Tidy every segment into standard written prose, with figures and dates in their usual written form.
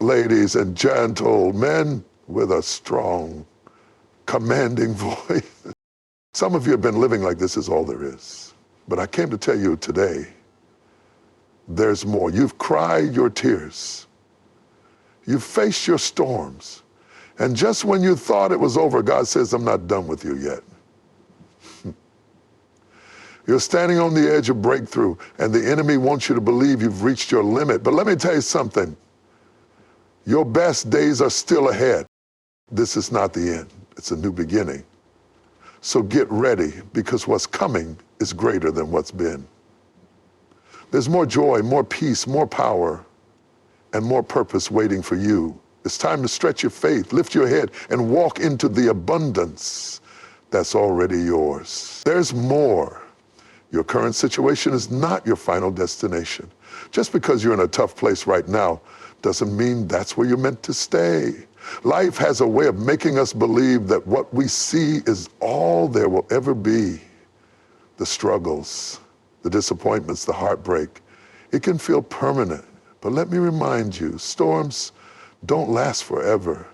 ladies and gentlemen with a strong, commanding voice. Some of you have been living like this is all there is. But I came to tell you today, there's more. You've cried your tears. You've faced your storms. And just when you thought it was over, God says, I'm not done with you yet. You're standing on the edge of breakthrough, and the enemy wants you to believe you've reached your limit. But let me tell you something. Your best days are still ahead. This is not the end. It's a new beginning. So get ready, because what's coming is greater than what's been. There's more joy, more peace, more power, and more purpose waiting for you. It's time to stretch your faith, lift your head, and walk into the abundance that's already yours. There's more. Your current situation is not your final destination. Just because you're in a tough place right now doesn't mean that's where you're meant to stay. Life has a way of making us believe that what we see is all there will ever be. The struggles, the disappointments, the heartbreak, it can feel permanent. But let me remind you, storms don't last forever.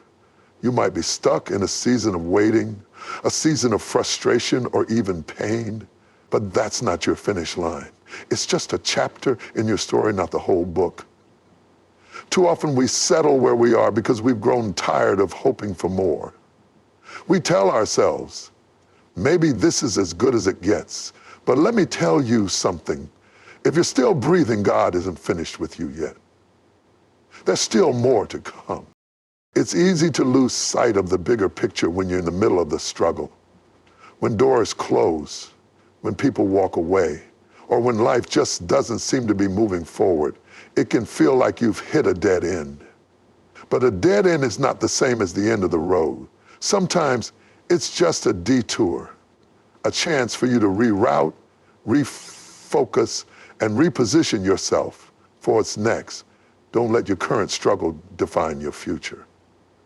You might be stuck in a season of waiting, a season of frustration or even pain, but that's not your finish line. It's just a chapter in your story, not the whole book. Too often we settle where we are because we've grown tired of hoping for more. We tell ourselves, maybe this is as good as it gets. But let me tell you something. If you're still breathing, God isn't finished with you yet. There's still more to come. It's easy to lose sight of the bigger picture when you're in the middle of the struggle. When doors close, when people walk away, or when life just doesn't seem to be moving forward, it can feel like you've hit a dead end. But a dead end is not the same as the end of the road. Sometimes it's just a detour, a chance for you to reroute, refocus, and reposition yourself for what's next. Don't let your current struggle define your future.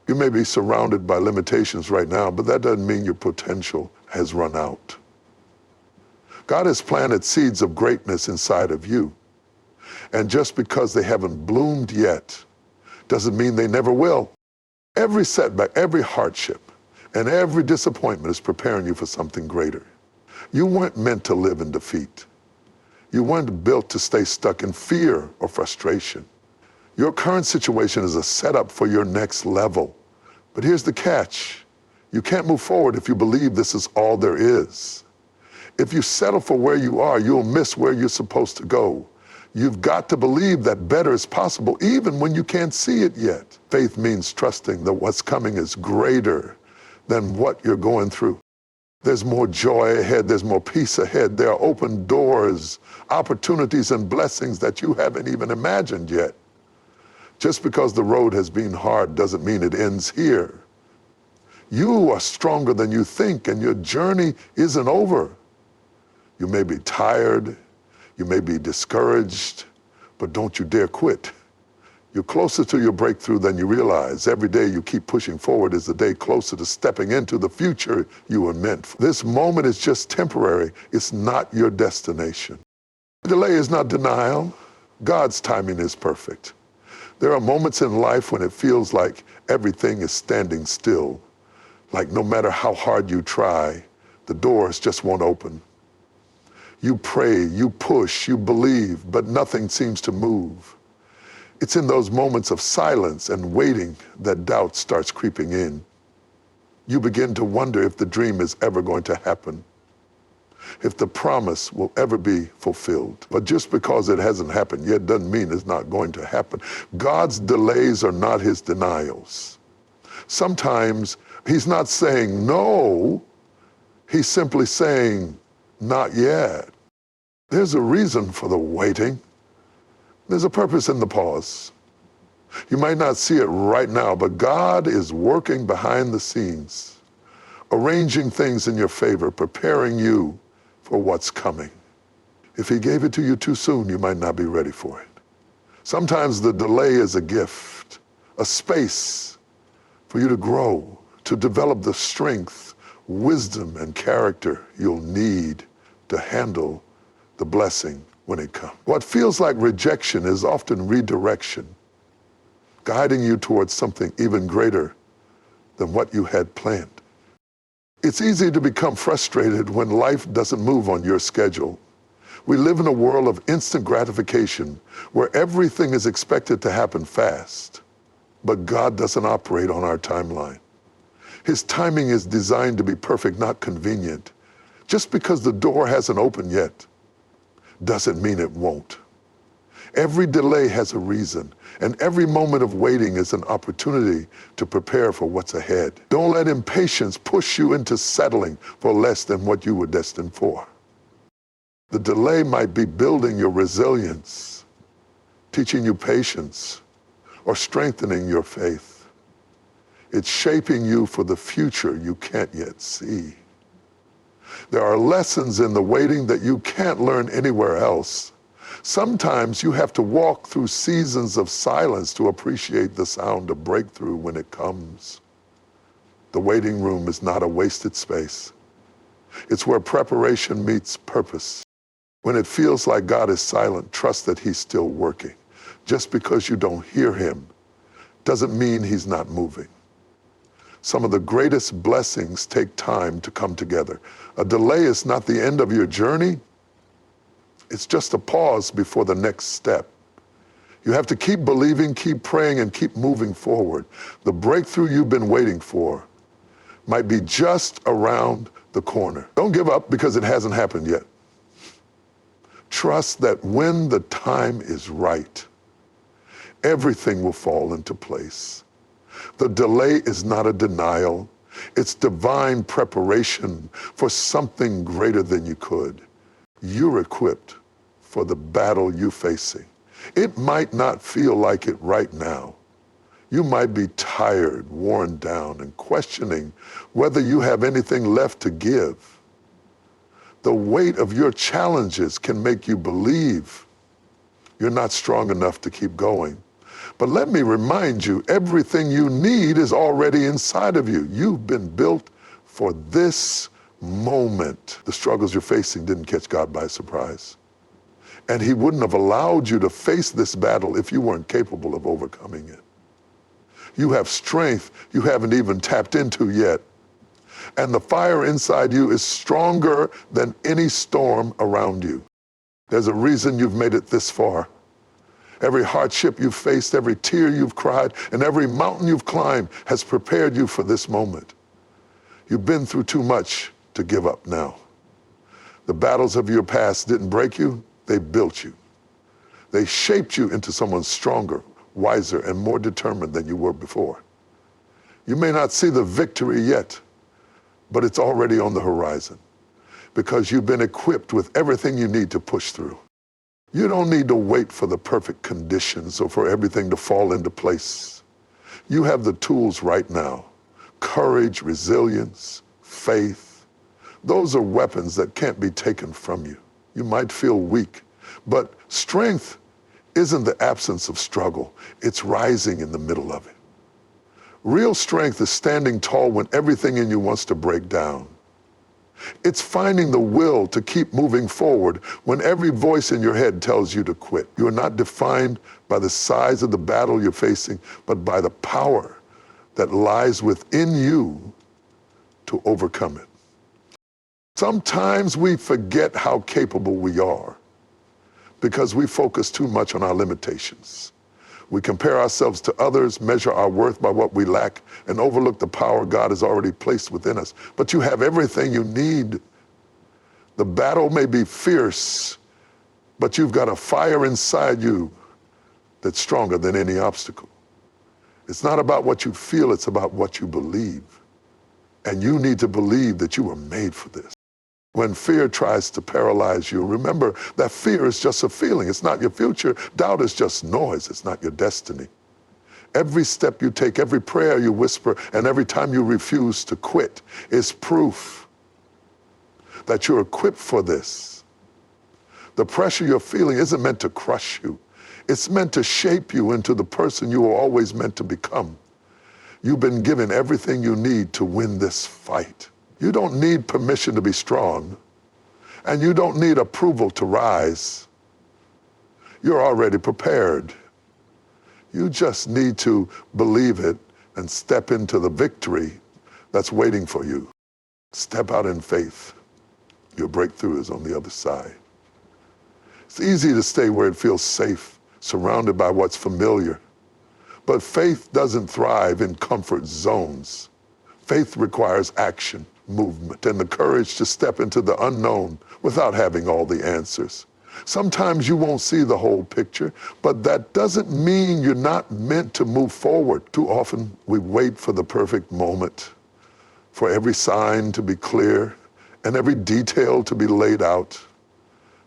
You may be surrounded by limitations right now, but that doesn't mean your potential has run out. God has planted seeds of greatness inside of you. And just because they haven't bloomed yet, doesn't mean they never will. Every setback, every hardship, and every disappointment is preparing you for something greater. You weren't meant to live in defeat. You weren't built to stay stuck in fear or frustration. Your current situation is a setup for your next level. But here's the catch. You can't move forward if you believe this is all there is. If you settle for where you are, you'll miss where you're supposed to go. You've got to believe that better is possible, even when you can't see it yet. Faith means trusting that what's coming is greater than what you're going through. There's more joy ahead. There's more peace ahead. There are open doors, opportunities, and blessings that you haven't even imagined yet. Just because the road has been hard doesn't mean it ends here. You are stronger than you think, and your journey isn't over. You may be tired, you may be discouraged, but don't you dare quit. You're closer to your breakthrough than you realize. Every day you keep pushing forward is a day closer to stepping into the future you were meant for. This moment is just temporary. It's not your destination. Delay is not denial. God's timing is perfect. There are moments in life when it feels like everything is standing still, like no matter how hard you try, the doors just won't open. You pray, you push, you believe, but nothing seems to move. It's in those moments of silence and waiting that doubt starts creeping in. You begin to wonder if the dream is ever going to happen, if the promise will ever be fulfilled. But just because it hasn't happened yet doesn't mean it's not going to happen. God's delays are not his denials. Sometimes he's not saying no, he's simply saying not yet. There's a reason for the waiting. There's a purpose in the pause. You might not see it right now, but God is working behind the scenes, arranging things in your favor, preparing you for what's coming. If he gave it to you too soon, you might not be ready for it. Sometimes the delay is a gift, a space for you to grow, to develop the strength, wisdom, and character you'll need to handle the blessing when it comes. What feels like rejection is often redirection. guiding you towards something even greater than what you had planned. It's easy to become frustrated when life doesn't move on your schedule. We live in a world of instant gratification where everything is expected to happen fast. But God doesn't operate on our timeline. His timing is designed to be perfect, not convenient. Just because the door hasn't opened yet doesn't mean it won't. Every delay has a reason, and every moment of waiting is an opportunity to prepare for what's ahead. Don't let impatience push you into settling for less than what you were destined for. The delay might be building your resilience, teaching you patience, or strengthening your faith. It's shaping you for the future you can't yet see. There are lessons in the waiting that you can't learn anywhere else. Sometimes you have to walk through seasons of silence to appreciate the sound of breakthrough when it comes. The waiting room is not a wasted space. It's where preparation meets purpose. When it feels like God is silent, trust that He's still working. Just because you don't hear Him doesn't mean He's not moving. Some of the greatest blessings take time to come together. A delay is not the end of your journey. It's just a pause before the next step. You have to keep believing, keep praying, and keep moving forward. The breakthrough you've been waiting for might be just around the corner. Don't give up because it hasn't happened yet. Trust that when the time is right, everything will fall into place. The delay is not a denial. It's divine preparation for something greater than you could. You're equipped for the battle you're facing. It might not feel like it right now. You might be tired, worn down, and questioning whether you have anything left to give. The weight of your challenges can make you believe you're not strong enough to keep going. But let me remind you, everything you need is already inside of you. You've been built for this moment. The struggles you're facing didn't catch God by surprise. And He wouldn't have allowed you to face this battle if you weren't capable of overcoming it. You have strength you haven't even tapped into yet. And the fire inside you is stronger than any storm around you. There's a reason you've made it this far. Every hardship you've faced, every tear you've cried, and every mountain you've climbed has prepared you for this moment. You've been through too much to give up now. The battles of your past didn't break you, they built you. They shaped you into someone stronger, wiser, and more determined than you were before. You may not see the victory yet, but it's already on the horizon because you've been equipped with everything you need to push through. You don't need to wait for the perfect conditions or for everything to fall into place. You have the tools right now. Courage, resilience, faith. Those are weapons that can't be taken from you. You might feel weak, but strength isn't the absence of struggle. It's rising in the middle of it. Real strength is standing tall when everything in you wants to break down. It's finding the will to keep moving forward when every voice in your head tells you to quit. You're not defined by the size of the battle you're facing, but by the power that lies within you to overcome it. Sometimes we forget how capable we are because we focus too much on our limitations. We compare ourselves to others, measure our worth by what we lack, and overlook the power God has already placed within us. But you have everything you need. The battle may be fierce, but you've got a fire inside you that's stronger than any obstacle. It's not about what you feel, it's about what you believe. And you need to believe that you were made for this. When fear tries to paralyze you, remember that fear is just a feeling. It's not your future. Doubt is just noise. It's not your destiny. Every step you take, every prayer you whisper, and every time you refuse to quit is proof that you're equipped for this. The pressure you're feeling isn't meant to crush you. It's meant to shape you into the person you were always meant to become. You've been given everything you need to win this fight. You don't need permission to be strong, and you don't need approval to rise. You're already prepared. You just need to believe it and step into the victory that's waiting for you. Step out in faith. Your breakthrough is on the other side. It's easy to stay where it feels safe, surrounded by what's familiar. But faith doesn't thrive in comfort zones. Faith requires action, movement, and the courage to step into the unknown without having all the answers. Sometimes you won't see the whole picture, but that doesn't mean you're not meant to move forward. Too often we wait for the perfect moment, for every sign to be clear and every detail to be laid out.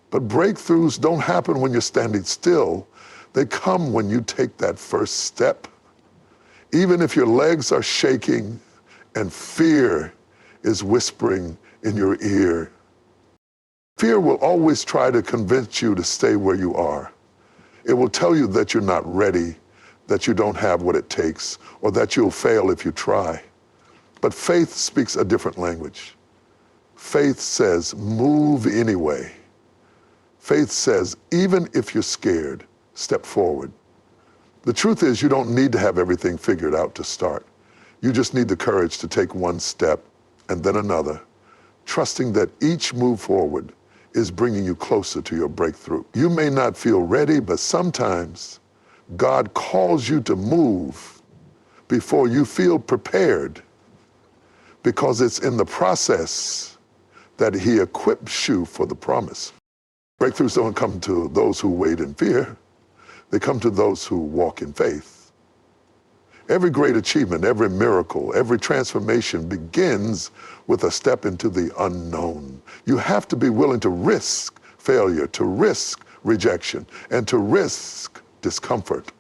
But breakthroughs don't happen when you're standing still. They come when you take that first step. Even if your legs are shaking and fear is whispering in your ear. Fear will always try to convince you to stay where you are. It will tell you that you're not ready, that you don't have what it takes, or that you'll fail if you try. But faith speaks a different language. Faith says, move anyway. Faith says, even if you're scared, step forward. The truth is, you don't need to have everything figured out to start. You just need the courage to take one step and then another, trusting that each move forward is bringing you closer to your breakthrough. You may not feel ready, but sometimes God calls you to move before you feel prepared, because it's in the process that He equips you for the promise. Breakthroughs don't come to those who wait in fear. They come to those who walk in faith. Every great achievement, every miracle, every transformation begins with a step into the unknown. You have to be willing to risk failure, to risk rejection, and to risk discomfort.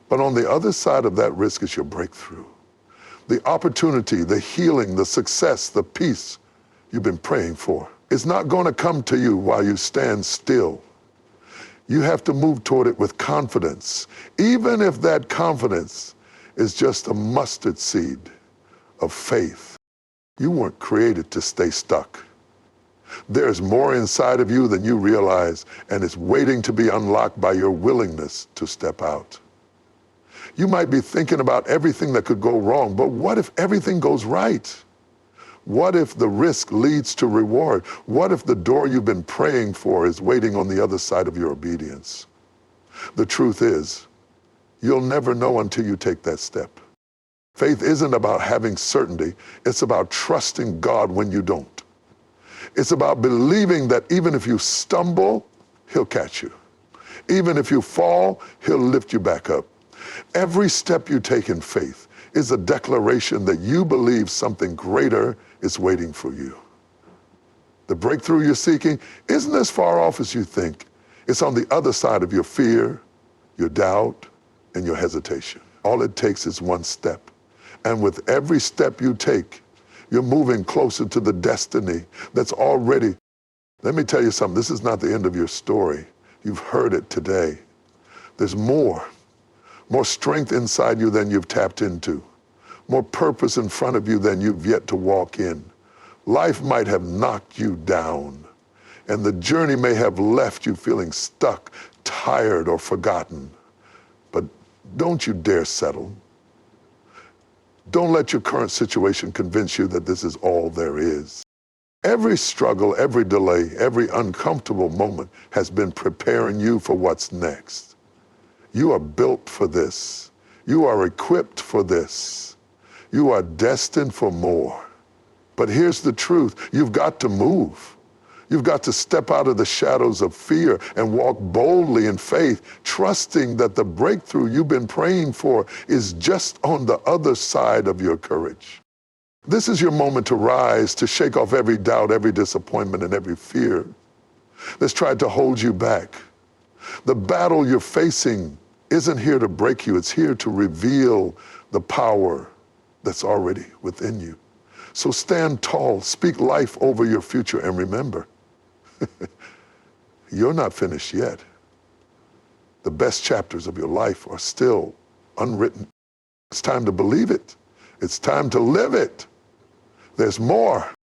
But on the other side of that risk is your breakthrough. The opportunity, the healing, the success, the peace you've been praying for. It's not going to come to you while you stand still. You have to move toward it with confidence, even if that confidence is just a mustard seed of faith. You weren't created to stay stuck. There's more inside of you than you realize, and it's waiting to be unlocked by your willingness to step out. You might be thinking about everything that could go wrong, but what if everything goes right? What if the risk leads to reward? What if the door you've been praying for is waiting on the other side of your obedience? The truth is, you'll never know until you take that step. Faith isn't about having certainty. It's about trusting God when you don't. It's about believing that even if you stumble, He'll catch you. Even if you fall, He'll lift you back up. Every step you take in faith is a declaration that you believe something greater is waiting for you. The breakthrough you're seeking isn't as far off as you think. It's on the other side of your fear, your doubt, and your hesitation. All it takes is one step. And with every step you take, you're moving closer to the destiny that's already. Let me tell you something, this is not the end of your story. You've heard it today. There's more strength inside you than you've tapped into, more purpose in front of you than you've yet to walk in. Life might have knocked you down, and the journey may have left you feeling stuck, tired, or forgotten. But don't you dare settle. Don't let your current situation convince you that this is all there is. Every struggle, every delay, every uncomfortable moment has been preparing you for what's next. You are built for this. You are equipped for this. You are destined for more. But here's the truth. You've got to move. You've got to step out of the shadows of fear and walk boldly in faith, trusting that the breakthrough you've been praying for is just on the other side of your courage. This is your moment to rise, to shake off every doubt, every disappointment, and every fear that's tried to hold you back. The battle you're facing isn't here to break you. It's here to reveal the power that's already within you. So stand tall, speak life over your future, and remember, you're not finished yet. The best chapters of your life are still unwritten. It's time to believe it. It's time to live it. There's more.